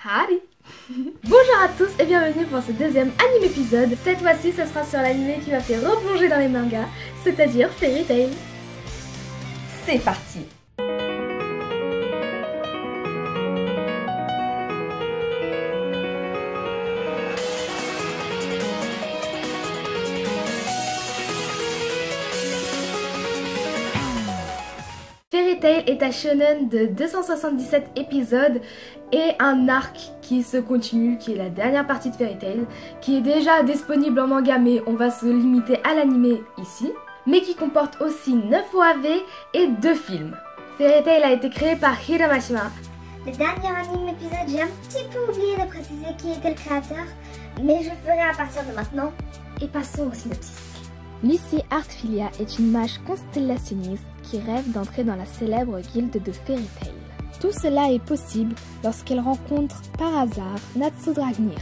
Harry. Bonjour à tous et bienvenue pour ce deuxième anime épisode. Cette fois-ci ce sera sur l'anime qui m'a fait replonger dans les mangas, c'est-à-dire Fairy Tail. C'est parti. Fairy Tail est un shonen de 277 épisodes et un arc qui se continue, qui est la dernière partie de Fairy Tail, qui est déjà disponible en manga mais on va se limiter à l'anime ici, mais qui comporte aussi 9 OAV et 2 films. Fairy Tail a été créé par Hiro Mashima. Le dernier anime épisode, j'ai un petit peu oublié de préciser qui était le créateur, mais je le ferai à partir de maintenant. Et passons au synopsis. Lucy Artfilia est une mage constellationniste qui rêve d'entrer dans la célèbre guilde de Fairy Tail. Tout cela est possible lorsqu'elle rencontre par hasard Natsu Dragnir,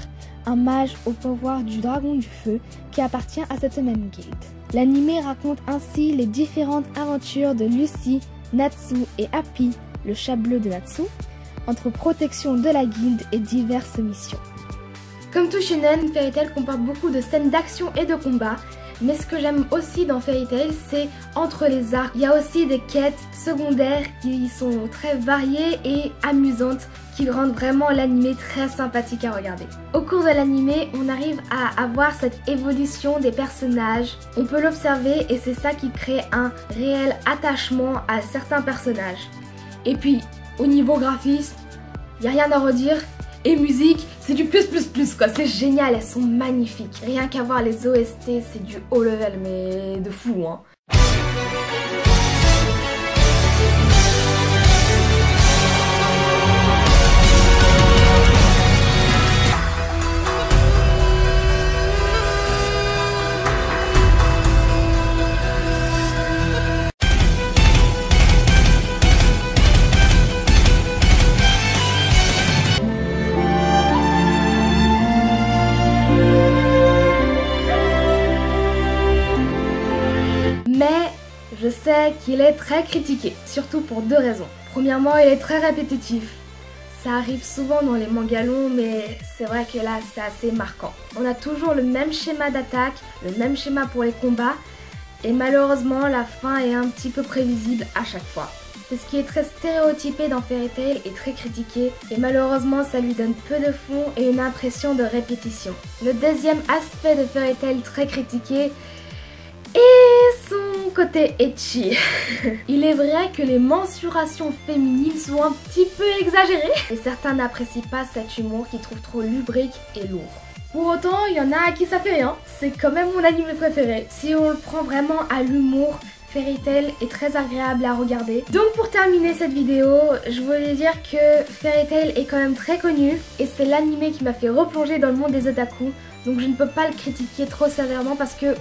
un mage au pouvoir du dragon du feu qui appartient à cette même guilde. L'anime raconte ainsi les différentes aventures de Lucy, Natsu et Happy, le chat bleu de Natsu, entre protection de la guilde et diverses missions. Comme tout shonen, Fairy Tail comporte beaucoup de scènes d'action et de combat. Mais ce que j'aime aussi dans Fairy Tail, c'est entre les arcs. Il y a aussi des quêtes secondaires qui sont très variées et amusantes, qui rendent vraiment l'anime très sympathique à regarder. Au cours de l'anime, on arrive à avoir cette évolution des personnages. On peut l'observer et c'est ça qui crée un réel attachement à certains personnages. Et puis, au niveau graphisme, il n'y a rien à redire. Et musique, c'est du plus quoi, c'est génial, elles sont magnifiques. Rien qu'à voir les OST, c'est du haut level, mais de fou hein. Mais je sais qu'il est très critiqué, surtout pour deux raisons. Premièrement, il est très répétitif. Ça arrive souvent dans les mangas longs, mais c'est vrai que là, c'est assez marquant. On a toujours le même schéma d'attaque, le même schéma pour les combats, et malheureusement, la fin est un petit peu prévisible à chaque fois. C'est ce qui est très stéréotypé dans Fairy Tail et très critiqué, et malheureusement, ça lui donne peu de fond et une impression de répétition. Le deuxième aspect de Fairy Tail très critiqué, et son côté ecchi. Il est vrai que les mensurations féminines sont un petit peu exagérées et certains n'apprécient pas cet humour qu'ils trouvent trop lubrique et lourd. Pour autant, il y en a à qui ça fait rien, c'est quand même mon anime préféré. Si on le prend vraiment à l'humour, Fairy Tail est très agréable à regarder. Donc pour terminer cette vidéo, je voulais dire que Fairy Tail est quand même très connu et c'est l'anime qui m'a fait replonger dans le monde des otaku. Donc je ne peux pas le critiquer trop sévèrement parce que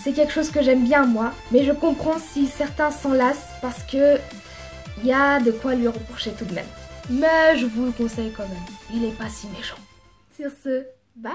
c'est quelque chose que j'aime bien moi, mais je comprends si certains s'en lassent parce que y a de quoi lui reprocher tout de même. Mais je vous le conseille quand même, il est pas si méchant. Sur ce, bye!